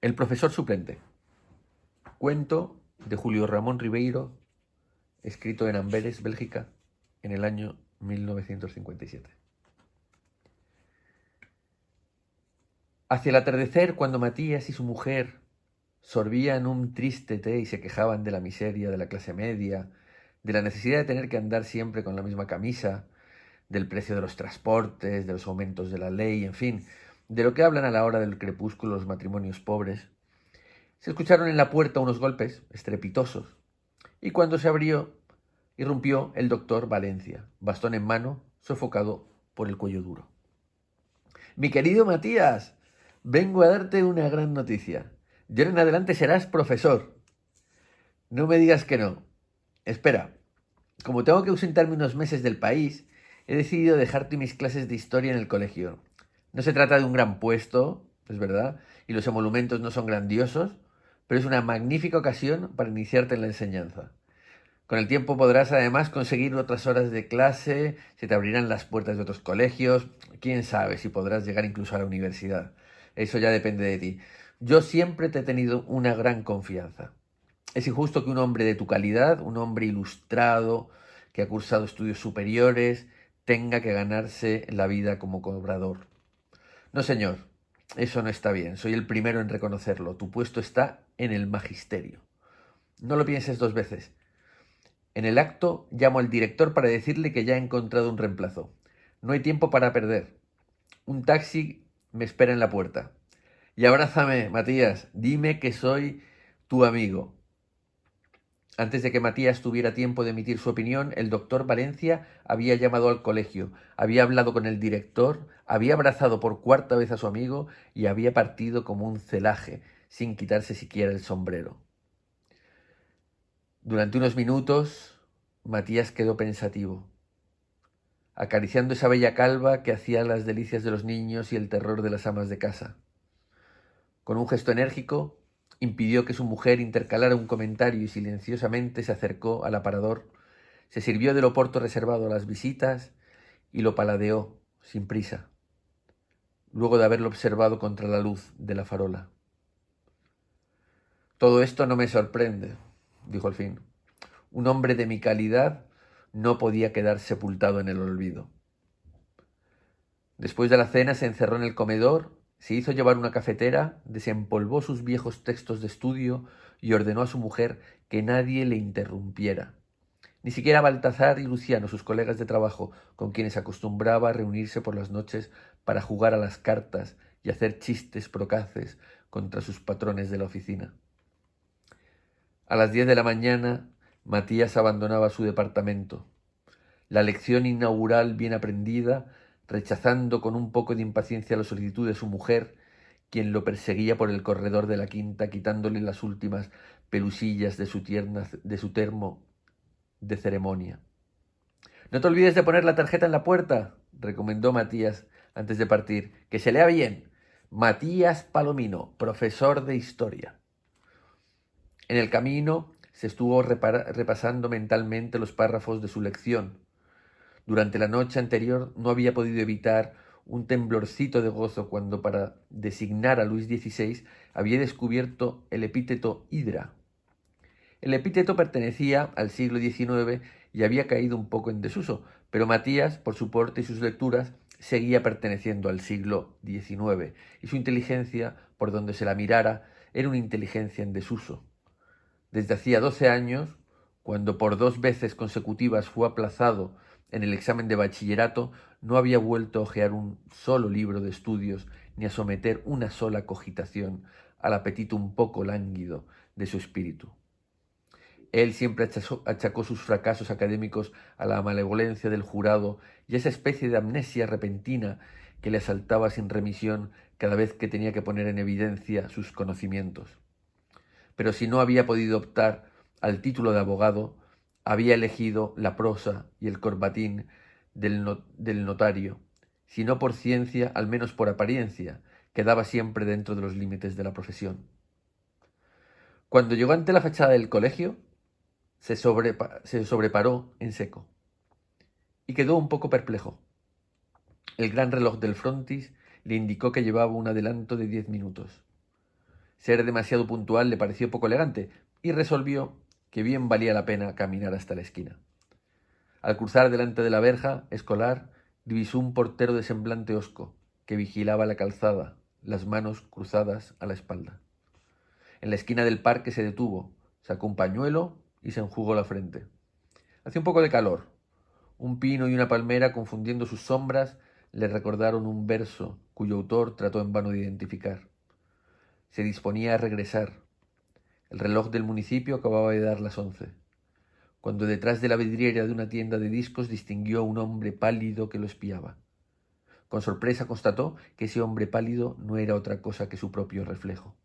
El profesor suplente. Cuento de Julio Ramón Ribeiro, escrito en Amberes, Bélgica, en el año 1957. Hacia el atardecer, cuando Matías y su mujer sorbían un triste té y se quejaban de la miseria de la clase media, de la necesidad de tener que andar siempre con la misma camisa, del precio de los transportes, de los aumentos de la ley, en fin, de lo que hablan a la hora del crepúsculo los matrimonios pobres, se escucharon en la puerta unos golpes estrepitosos, y cuando se abrió, irrumpió el doctor Valencia, bastón en mano, sofocado por el cuello duro. Mi querido Matías, vengo a darte una gran noticia. De ahora en adelante serás profesor. No me digas que no. Espera, como tengo que ausentarme unos meses del país, he decidido dejarte mis clases de historia en el colegio. No se trata de un gran puesto, es verdad, y los emolumentos no son grandiosos, pero es una magnífica ocasión para iniciarte en la enseñanza. Con el tiempo podrás además conseguir otras horas de clase, se te abrirán las puertas de otros colegios, quién sabe si podrás llegar incluso a la universidad. Eso ya depende de ti. Yo siempre te he tenido una gran confianza. Es injusto que un hombre de tu calidad, un hombre ilustrado, que ha cursado estudios superiores, tenga que ganarse la vida como cobrador. No, señor, eso no está bien. Soy el primero en reconocerlo. Tu puesto está en el magisterio. No lo pienses dos veces. En el acto llamo al director para decirle que ya he encontrado un reemplazo. No hay tiempo para perder. Un taxi me espera en la puerta. Y abrázame, Matías. Dime que soy tu amigo. Antes de que Matías tuviera tiempo de emitir su opinión, el doctor Valencia había llamado al colegio, había hablado con el director, había abrazado por cuarta vez a su amigo y había partido como un celaje, sin quitarse siquiera el sombrero. Durante unos minutos, Matías quedó pensativo, acariciando esa bella calva que hacía las delicias de los niños y el terror de las amas de casa. Con un gesto enérgico, impidió que su mujer intercalara un comentario y silenciosamente se acercó al aparador, se sirvió del oporto reservado a las visitas y lo paladeó, sin prisa, luego de haberlo observado contra la luz de la farola. Todo esto no me sorprende, dijo al fin. Un hombre de mi calidad no podía quedar sepultado en el olvido. Después de la cena se encerró en el comedor, se hizo llevar una cafetera, desempolvó sus viejos textos de estudio y ordenó a su mujer que nadie le interrumpiera. Ni siquiera Baltazar y Luciano, sus colegas de trabajo, con quienes acostumbraba a reunirse por las noches para jugar a las cartas y hacer chistes procaces contra sus patrones de la oficina. A las 10 de la mañana, Matías abandonaba su departamento. La lección inaugural bien aprendida, rechazando con un poco de impaciencia la solicitud de su mujer, quien lo perseguía por el corredor de la quinta, quitándole las últimas pelusillas de su termo de ceremonia. No te olvides de poner la tarjeta en la puerta, recomendó Matías antes de partir. Que se lea bien. Matías Palomino, profesor de historia. En el camino se estuvo repasando mentalmente los párrafos de su lección. Durante la noche anterior no había podido evitar un temblorcito de gozo cuando, para designar a Luis XVI, había descubierto el epíteto Hidra. El epíteto pertenecía al siglo XIX y había caído un poco en desuso, pero Matías, por su porte y sus lecturas, seguía perteneciendo al siglo XIX, y su inteligencia, por donde se la mirara, era una inteligencia en desuso. Desde hacía 12 años, cuando por 2 veces consecutivas fue aplazado en el examen de bachillerato, no había vuelto a hojear un solo libro de estudios ni a someter una sola cogitación al apetito un poco lánguido de su espíritu. Él siempre achacó sus fracasos académicos a la malevolencia del jurado y a esa especie de amnesia repentina que le asaltaba sin remisión cada vez que tenía que poner en evidencia sus conocimientos. Pero si no había podido optar al título de abogado, había elegido la prosa y el corbatín del notario, si no por ciencia, al menos por apariencia, quedaba siempre dentro de los límites de la profesión. Cuando llegó ante la fachada del colegio, se sobreparó en seco y quedó un poco perplejo. El gran reloj del frontis le indicó que llevaba un adelanto de 10 minutos. Ser demasiado puntual le pareció poco elegante y resolvió que bien valía la pena caminar hasta la esquina. Al cruzar delante de la verja escolar, divisó un portero de semblante hosco que vigilaba la calzada, las manos cruzadas a la espalda. En la esquina del parque se detuvo, sacó un pañuelo y se enjugó la frente. Hacía un poco de calor. Un pino y una palmera, confundiendo sus sombras, le recordaron un verso cuyo autor trató en vano de identificar. Se disponía a regresar. El reloj del municipio acababa de dar las 11, cuando detrás de la vidriera de una tienda de discos distinguió a un hombre pálido que lo espiaba. Con sorpresa constató que ese hombre pálido no era otra cosa que su propio reflejo.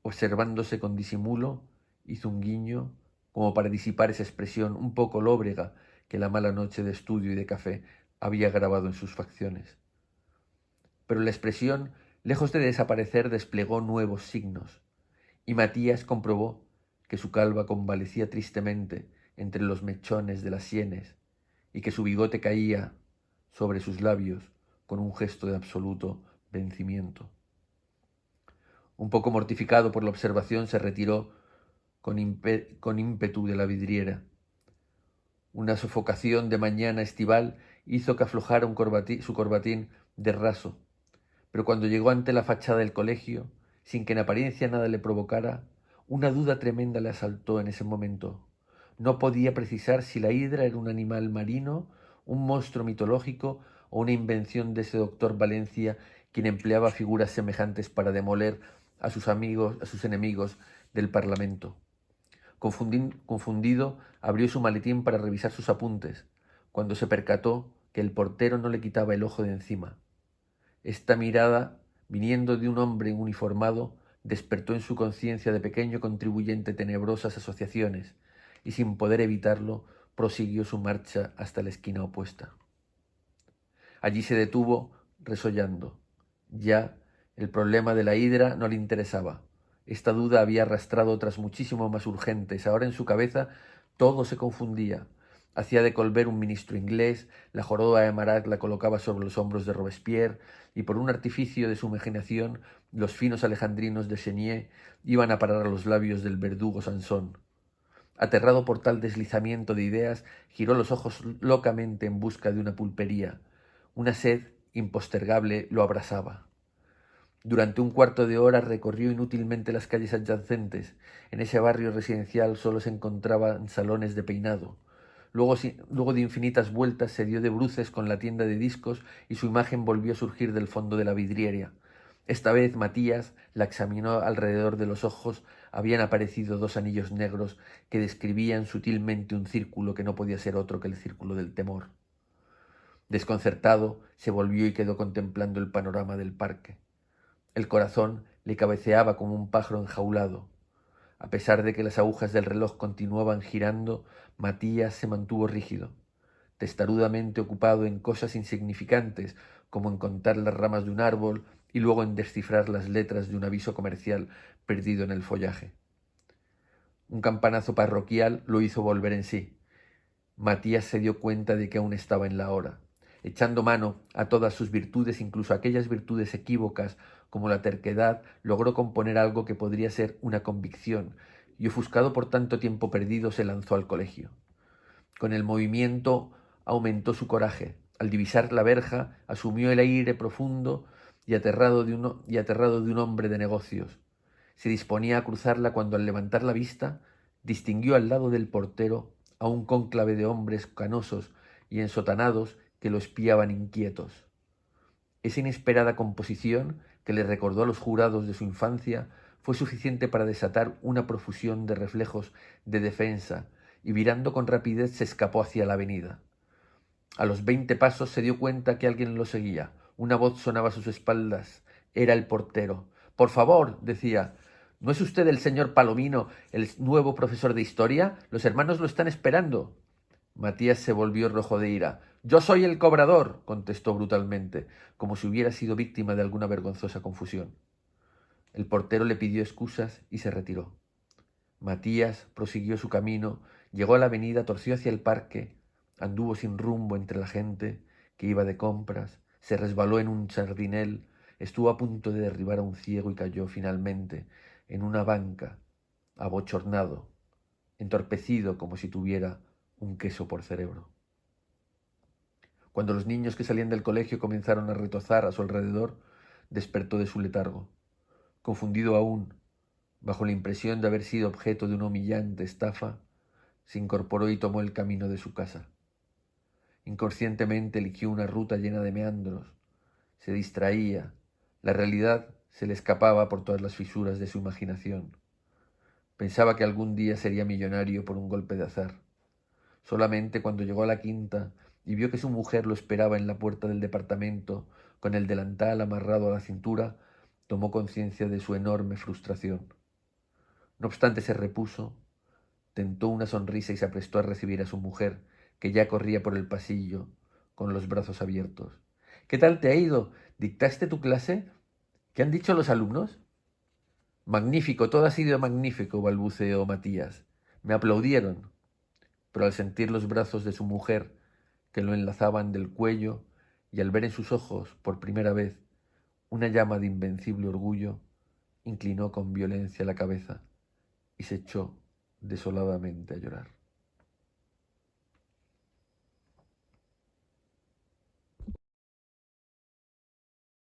Observándose con disimulo, hizo un guiño como para disipar esa expresión un poco lóbrega que la mala noche de estudio y de café había grabado en sus facciones. Pero la expresión, lejos de desaparecer, desplegó nuevos signos, y Matías comprobó que su calva convalecía tristemente entre los mechones de las sienes y que su bigote caía sobre sus labios con un gesto de absoluto vencimiento. Un poco mortificado por la observación, se retiró con ímpetu de la vidriera. Una sofocación de mañana estival hizo que aflojara su corbatín de raso, pero cuando llegó ante la fachada del colegio, sin que en apariencia nada le provocara, una duda tremenda le asaltó en ese momento. No podía precisar si la hidra era un animal marino, un monstruo mitológico o una invención de ese doctor Valencia, quien empleaba figuras semejantes para demoler a sus enemigos del Parlamento. Confundido, abrió su maletín para revisar sus apuntes, cuando se percató que el portero no le quitaba el ojo de encima. Esta mirada, viniendo de un hombre uniformado, despertó en su conciencia de pequeño contribuyente tenebrosas asociaciones, y sin poder evitarlo, prosiguió su marcha hasta la esquina opuesta. Allí se detuvo, resollando. Ya el problema de la hidra no le interesaba. Esta duda había arrastrado otras muchísimo más urgentes. Ahora en su cabeza todo se confundía. Hacía de Colbert un ministro inglés, la joroba de Marat la colocaba sobre los hombros de Robespierre, y por un artificio de su imaginación, los finos alejandrinos de Chenier iban a parar a los labios del verdugo Sansón. Aterrado por tal deslizamiento de ideas, giró los ojos locamente en busca de una pulpería. Una sed impostergable lo abrasaba. Durante un cuarto de hora recorrió inútilmente las calles adyacentes. En ese barrio residencial solo se encontraban salones de peinado. Luego de infinitas vueltas se dio de bruces con la tienda de discos y su imagen volvió a surgir del fondo de la vidriera. Esta vez Matías la examinó alrededor de los ojos. Habían aparecido dos anillos negros que describían sutilmente un círculo que no podía ser otro que el círculo del temor. Desconcertado, se volvió y quedó contemplando el panorama del parque. El corazón le cabeceaba como un pájaro enjaulado. A pesar de que las agujas del reloj continuaban girando, Matías se mantuvo rígido, testarudamente ocupado en cosas insignificantes, como en contar las ramas de un árbol y luego en descifrar las letras de un aviso comercial perdido en el follaje. Un campanazo parroquial lo hizo volver en sí. Matías se dio cuenta de que aún estaba en la hora. Echando mano a todas sus virtudes, incluso aquellas virtudes equívocas como la terquedad, logró componer algo que podría ser una convicción, y ofuscado por tanto tiempo perdido, se lanzó al colegio. Con el movimiento aumentó su coraje. Al divisar la verja, asumió el aire profundo y aterrado de un hombre de negocios. Se disponía a cruzarla cuando, al levantar la vista, distinguió al lado del portero a un cónclave de hombres canosos y ensotanados que lo espiaban inquietos. Esa inesperada composición, que le recordó a los jurados de su infancia, fue suficiente para desatar una profusión de reflejos de defensa, y virando con rapidez se escapó hacia la avenida. A los 20 pasos se dio cuenta que alguien lo seguía. Una voz sonaba a sus espaldas. Era el portero. «Por favor», decía, «¿no es usted el señor Palomino, el nuevo profesor de historia? Los hermanos lo están esperando». Matías se volvió rojo de ira. «Yo soy el cobrador», contestó brutalmente, como si hubiera sido víctima de alguna vergonzosa confusión. El portero le pidió excusas y se retiró. Matías prosiguió su camino, llegó a la avenida, torció hacia el parque, anduvo sin rumbo entre la gente que iba de compras, se resbaló en un jardinel Estuvo a punto de derribar a un ciego y cayó finalmente en una banca, abochornado, entorpecido como si tuviera un queso por cerebro. Cuando los niños que salían del colegio comenzaron a retozar a su alrededor, despertó de su letargo. Confundido aún, bajo la impresión de haber sido objeto de una humillante estafa, se incorporó y tomó el camino de su casa. Inconscientemente eligió una ruta llena de meandros. Se distraía. La realidad se le escapaba por todas las fisuras de su imaginación. Pensaba que algún día sería millonario por un golpe de azar. Solamente cuando llegó a la quinta y vio que su mujer lo esperaba en la puerta del departamento con el delantal amarrado a la cintura, tomó conciencia de su enorme frustración. No obstante, se repuso, tentó una sonrisa y se aprestó a recibir a su mujer, que ya corría por el pasillo con los brazos abiertos. ¿Qué tal te ha ido? ¿Dictaste tu clase? ¿Qué han dicho los alumnos? Magnífico, todo ha sido magnífico, balbuceó Matías. Me aplaudieron, pero al sentir los brazos de su mujer que lo enlazaban del cuello y al ver en sus ojos, por primera vez, una llama de invencible orgullo, inclinó con violencia la cabeza y se echó desoladamente a llorar.